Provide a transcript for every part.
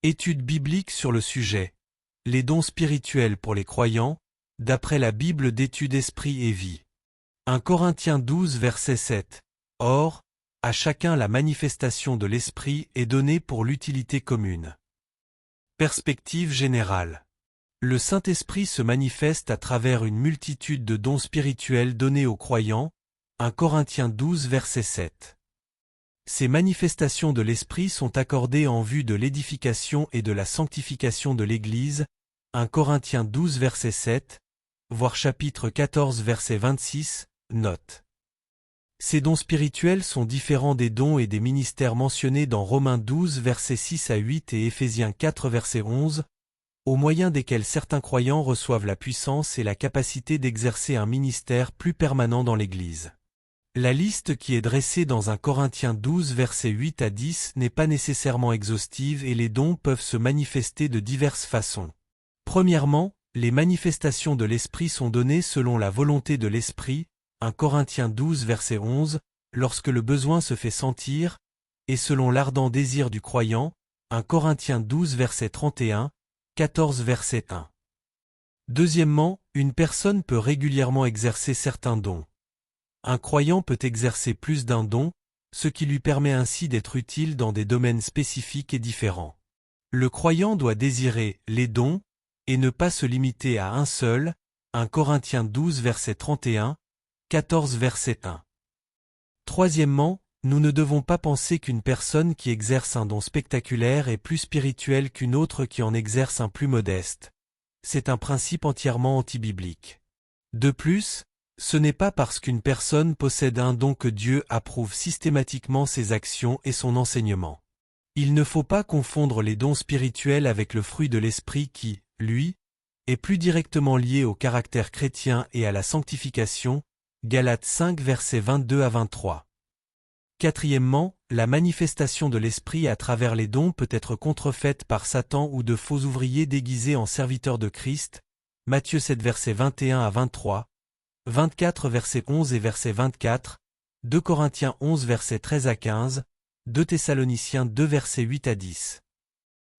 Étude biblique sur le sujet. Les dons spirituels pour les croyants, d'après la Bible d'étude Esprit et Vie. 1 Corinthiens 12 verset 7. Or, à chacun la manifestation de l'Esprit est donnée pour l'utilité commune. Perspective générale. Le Saint-Esprit se manifeste à travers une multitude de dons spirituels donnés aux croyants. 1 Corinthiens 12 verset 7. Ces manifestations de l'Esprit sont accordées en vue de l'édification et de la sanctification de l'Église. 1 Corinthiens 12 verset 7, voir chapitre 14 verset 26, note. Ces dons spirituels sont différents des dons et des ministères mentionnés dans Romains 12 versets 6 à 8 et Éphésiens 4 verset 11, au moyen desquels certains croyants reçoivent la puissance et la capacité d'exercer un ministère plus permanent dans l'Église. La liste qui est dressée dans 1 Corinthiens 12 versets 8 à 10 n'est pas nécessairement exhaustive et les dons peuvent se manifester de diverses façons. Premièrement, les manifestations de l'Esprit sont données selon la volonté de l'Esprit, 1 Corinthiens 12 verset 11, lorsque le besoin se fait sentir, et selon l'ardent désir du croyant, 1 Corinthiens 12 verset 31, 14 verset 1. Deuxièmement, une personne peut régulièrement exercer certains dons. Un croyant peut exercer plus d'un don, ce qui lui permet ainsi d'être utile dans des domaines spécifiques et différents. Le croyant doit désirer les dons, et ne pas se limiter à un seul, 1 Corinthiens 12 verset 31, 14 verset 1. Troisièmement, nous ne devons pas penser qu'une personne qui exerce un don spectaculaire est plus spirituelle qu'une autre qui en exerce un plus modeste. C'est un principe entièrement antibiblique. De plus, ce n'est pas parce qu'une personne possède un don que Dieu approuve systématiquement ses actions et son enseignement. Il ne faut pas confondre les dons spirituels avec le fruit de l'Esprit qui, lui, est plus directement lié au caractère chrétien et à la sanctification, Galates 5 versets 22 à 23. Quatrièmement, la manifestation de l'Esprit à travers les dons peut être contrefaite par Satan ou de faux ouvriers déguisés en serviteurs de Christ, Matthieu 7 versets 21 à 23, 24 versets 11 et verset 24, 2 Corinthiens 11 versets 13 à 15, 2 Thessaloniciens 2 versets 8 à 10.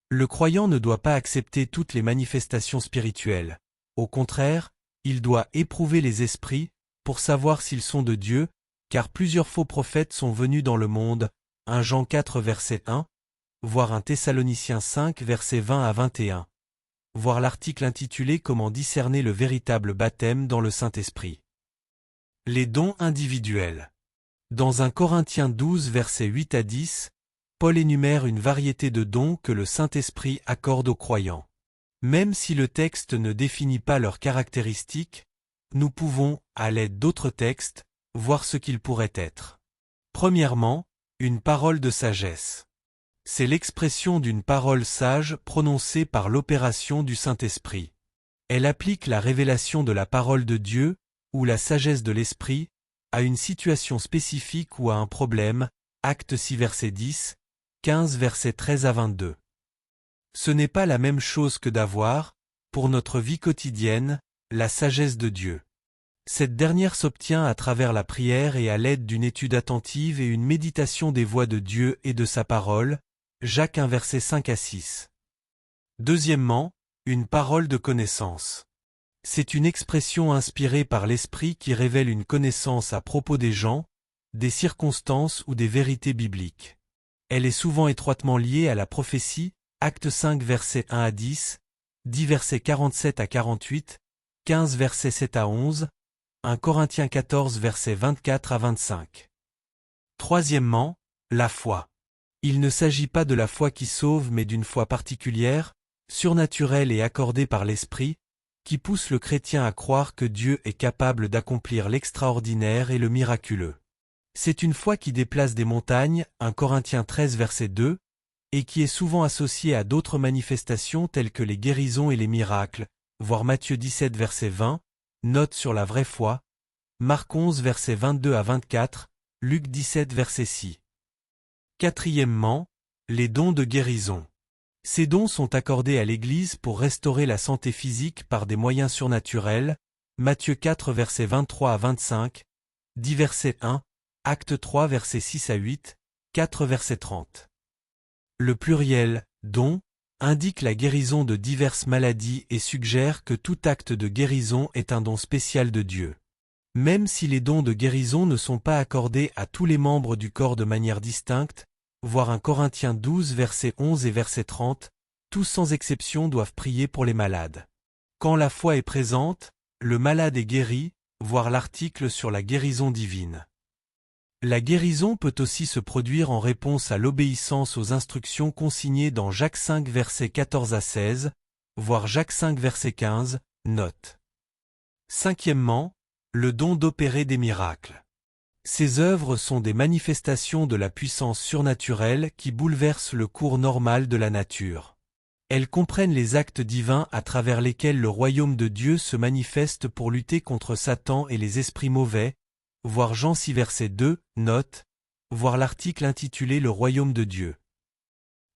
Le croyant ne doit pas accepter toutes les manifestations spirituelles. Au contraire, il doit éprouver les esprits, pour savoir s'ils sont de Dieu, car plusieurs faux prophètes sont venus dans le monde, 1 Jean 4 verset 1, voir 1 Thessaloniciens 5 versets 20 à 21. Voir l'article intitulé Comment discerner le véritable baptême dans le Saint-Esprit. Les dons individuels. Dans 1 Corinthiens 12 versets 8 à 10, Paul énumère une variété de dons que le Saint-Esprit accorde aux croyants. Même si le texte ne définit pas leurs caractéristiques, nous pouvons, à l'aide d'autres textes, voir ce qu'ils pourraient être. Premièrement, une parole de sagesse. C'est l'expression d'une parole sage prononcée par l'opération du Saint-Esprit. Elle applique la révélation de la parole de Dieu, ou la sagesse de l'Esprit, à une situation spécifique ou à un problème, Actes 6 verset 10, 15 verset 13 à 22. Ce n'est pas la même chose que d'avoir, pour notre vie quotidienne, la sagesse de Dieu. Cette dernière s'obtient à travers la prière et à l'aide d'une étude attentive et une méditation des voies de Dieu et de sa parole, Jacques 1 verset 5 à 6. Deuxièmement, une parole de connaissance. C'est une expression inspirée par l'Esprit qui révèle une connaissance à propos des gens, des circonstances ou des vérités bibliques. Elle est souvent étroitement liée à la prophétie, Actes 5 versets 1 à 10, 10 versets 47 à 48, 15 versets 7 à 11, 1 Corinthiens 14 versets 24 à 25. Troisièmement, la foi. Il ne s'agit pas de la foi qui sauve mais d'une foi particulière, surnaturelle et accordée par l'Esprit, qui pousse le chrétien à croire que Dieu est capable d'accomplir l'extraordinaire et le miraculeux. C'est une foi qui déplace des montagnes, 1 Corinthiens 13 verset 2, et qui est souvent associée à d'autres manifestations telles que les guérisons et les miracles, voir Matthieu 17 verset 20, note sur la vraie foi, Marc 11 verset 22 à 24, Luc 17 verset 6. Quatrièmement, les dons de guérison. Ces dons sont accordés à l'Église pour restaurer la santé physique par des moyens surnaturels, Matthieu 4 versets 23 à 25, 10 verset 1, Acte 3 versets 6 à 8, 4 verset 30. Le pluriel, don, indique la guérison de diverses maladies et suggère que tout acte de guérison est un don spécial de Dieu. Même si les dons de guérison ne sont pas accordés à tous les membres du corps de manière distincte, voir 1 Corinthiens 12 versets 11 et verset 30, tous sans exception doivent prier pour les malades. Quand la foi est présente, le malade est guéri, voir l'article sur la guérison divine. La guérison peut aussi se produire en réponse à l'obéissance aux instructions consignées dans Jacques 5 versets 14 à 16, voir Jacques 5 verset 15, note. Cinquièmement, le don d'opérer des miracles. Ces œuvres sont des manifestations de la puissance surnaturelle qui bouleversent le cours normal de la nature. Elles comprennent les actes divins à travers lesquels le royaume de Dieu se manifeste pour lutter contre Satan et les esprits mauvais, voir Jean 6 verset 2, note, voir l'article intitulé Le royaume de Dieu.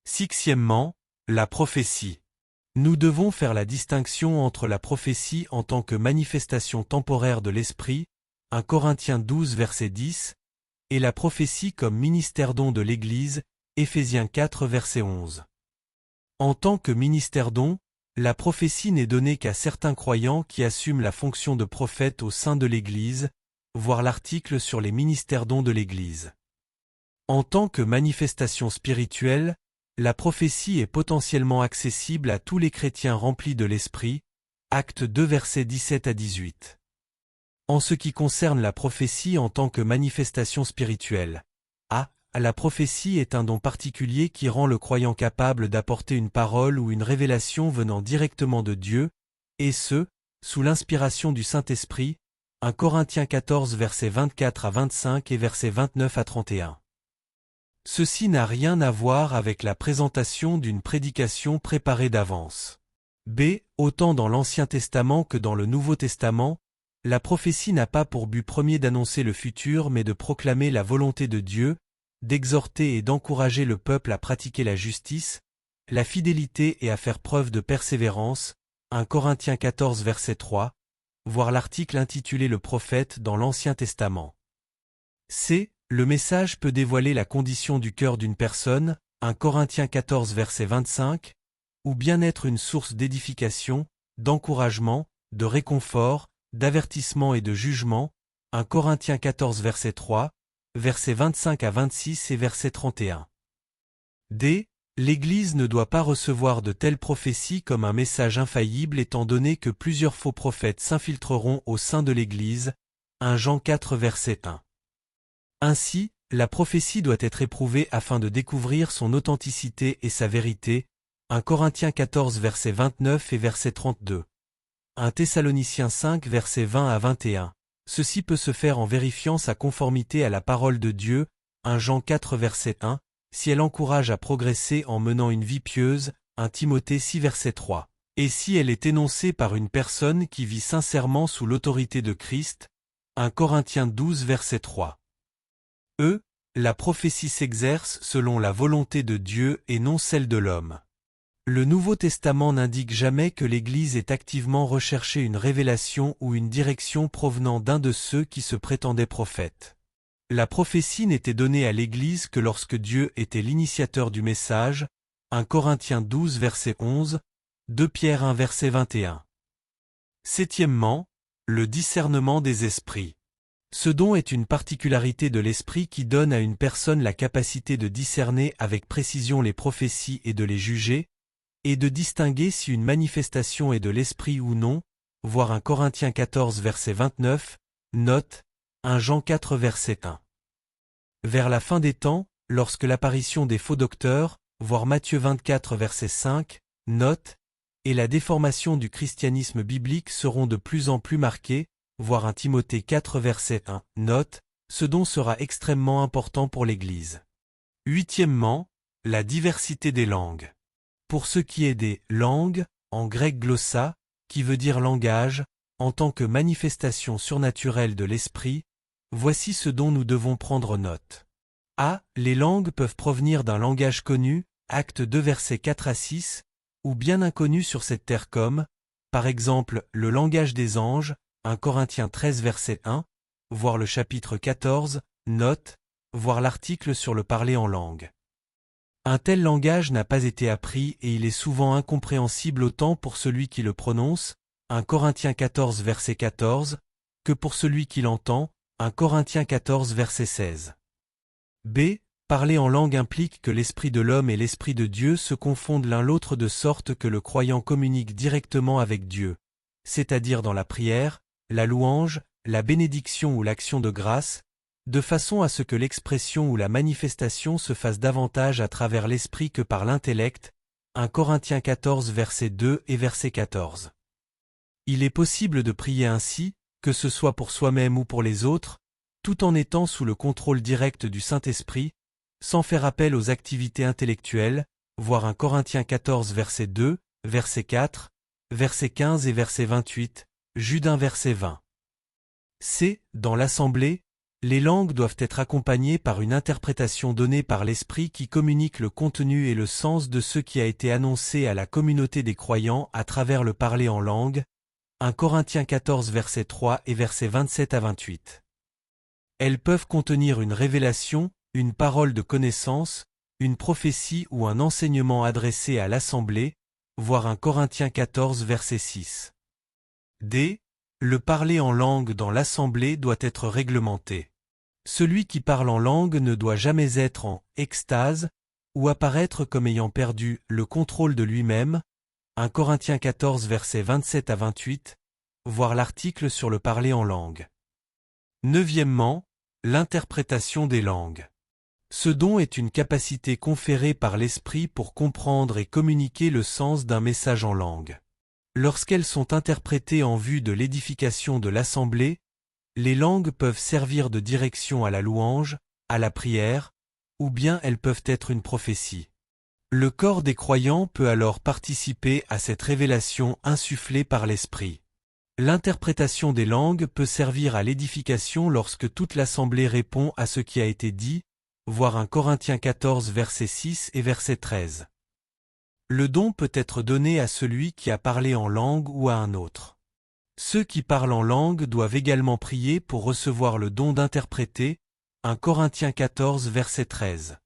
Sixièmement, la prophétie. Nous devons faire la distinction entre la prophétie en tant que manifestation temporaire de l'Esprit, 1 Corinthiens 12 verset 10, et la prophétie comme ministère-don de l'Église, Éphésiens 4 verset 11. En tant que ministère-don, la prophétie n'est donnée qu'à certains croyants qui assument la fonction de prophète au sein de l'Église, voir l'article sur les ministères-dons de l'Église. En tant que manifestation spirituelle, la prophétie est potentiellement accessible à tous les chrétiens remplis de l'Esprit, Actes 2 versets 17 à 18. En ce qui concerne la prophétie en tant que manifestation spirituelle, la prophétie est un don particulier qui rend le croyant capable d'apporter une parole ou une révélation venant directement de Dieu, et ce, sous l'inspiration du Saint-Esprit, 1 Corinthiens 14 versets 24 à 25 et versets 29 à 31. Ceci n'a rien à voir avec la présentation d'une prédication préparée d'avance. Autant dans l'Ancien Testament que dans le Nouveau Testament, la prophétie n'a pas pour but premier d'annoncer le futur mais de proclamer la volonté de Dieu, d'exhorter et d'encourager le peuple à pratiquer la justice, la fidélité et à faire preuve de persévérance, 1 Corinthiens 14 verset 3, voir l'article intitulé Le prophète dans l'Ancien Testament. Le message peut dévoiler la condition du cœur d'une personne, 1 Corinthiens 14 verset 25, ou bien être une source d'édification, d'encouragement, de réconfort, d'avertissement et de jugement, 1 Corinthiens 14 verset 3, versets 25 à 26 et verset 31. L'Église ne doit pas recevoir de telles prophéties comme un message infaillible étant donné que plusieurs faux prophètes s'infiltreront au sein de l'Église, 1 Jean 4 verset 1. Ainsi, la prophétie doit être éprouvée afin de découvrir son authenticité et sa vérité, 1 Corinthiens 14 verset 29 et verset 32. 1 Thessaloniciens 5 verset 20 à 21. Ceci peut se faire en vérifiant sa conformité à la parole de Dieu, 1 Jean 4 verset 1, si elle encourage à progresser en menant une vie pieuse, 1 Timothée 6 verset 3, et si elle est énoncée par une personne qui vit sincèrement sous l'autorité de Christ, 1 Corinthiens 12 verset 3. La prophétie s'exerce selon la volonté de Dieu et non celle de l'homme. Le Nouveau Testament n'indique jamais que l'Église ait activement recherché une révélation ou une direction provenant d'un de ceux qui se prétendaient prophètes. La prophétie n'était donnée à l'Église que lorsque Dieu était l'initiateur du message, 1 Corinthiens 12 verset 11, 2 Pierre 1 verset 21. Septièmement, le discernement des esprits. Ce don est une particularité de l'esprit qui donne à une personne la capacité de discerner avec précision les prophéties et de les juger, et de distinguer si une manifestation est de l'esprit ou non, voir 1 Corinthiens 14 verset 29, note, 1 Jean 4 verset 1. Vers la fin des temps, lorsque l'apparition des faux docteurs, voir Matthieu 24 verset 5, note, et la déformation du christianisme biblique seront de plus en plus marquées, voir 1 Timothée 4 verset 1, note, ce don sera extrêmement important pour l'Église. Huitièmement, la diversité des langues. Pour ce qui est des langues, en grec glossa, qui veut dire langage, en tant que manifestation surnaturelle de l'esprit, voici ce dont nous devons prendre note. Les langues peuvent provenir d'un langage connu, Actes 2 versets 4 à 6, ou bien inconnu sur cette terre comme, par exemple, le langage des anges, 1 Corinthiens 13 verset 1, voir le chapitre 14, note, voir l'article sur le parler en langue. Un tel langage n'a pas été appris et il est souvent incompréhensible autant pour celui qui le prononce, 1 Corinthiens 14 verset 14, que pour celui qui l'entend, 1 Corinthiens 14 verset 16. B. Parler en langue implique que l'esprit de l'homme et l'esprit de Dieu se confondent l'un l'autre de sorte que le croyant communique directement avec Dieu, c'est-à-dire dans la prière, la louange, la bénédiction ou l'action de grâce, de façon à ce que l'expression ou la manifestation se fasse davantage à travers l'esprit que par l'intellect, 1 Corinthiens 14 verset 2 et verset 14. Il est possible de prier ainsi, que ce soit pour soi-même ou pour les autres, tout en étant sous le contrôle direct du Saint-Esprit, sans faire appel aux activités intellectuelles, voir 1 Corinthiens 14 verset 2, verset 4, verset 15 et verset 28, Jude 1 verset 20. C. Dans l'assemblée, les langues doivent être accompagnées par une interprétation donnée par l'Esprit qui communique le contenu et le sens de ce qui a été annoncé à la communauté des croyants à travers le parler en langue, 1 Corinthiens 14 verset 3 et versets 27 à 28. Elles peuvent contenir une révélation, une parole de connaissance, une prophétie ou un enseignement adressé à l'assemblée, voir 1 Corinthiens 14 verset 6. D. Le parler en langue dans l'assemblée doit être réglementé. Celui qui parle en langue ne doit jamais être en extase ou apparaître comme ayant perdu le contrôle de lui-même, 1 Corinthiens 14 versets 27 à 28, voir l'article sur le parler en langue. Neuvièmement, l'interprétation des langues. Ce don est une capacité conférée par l'Esprit pour comprendre et communiquer le sens d'un message en langue. Lorsqu'elles sont interprétées en vue de l'édification de l'assemblée, les langues peuvent servir de direction à la louange, à la prière, ou bien elles peuvent être une prophétie. Le corps des croyants peut alors participer à cette révélation insufflée par l'Esprit. L'interprétation des langues peut servir à l'édification lorsque toute l'assemblée répond à ce qui a été dit, voir 1 Corinthiens 14 verset 6 et verset 13. Le don peut être donné à celui qui a parlé en langue ou à un autre. Ceux qui parlent en langue doivent également prier pour recevoir le don d'interpréter, 1 Corinthiens 14 verset 13.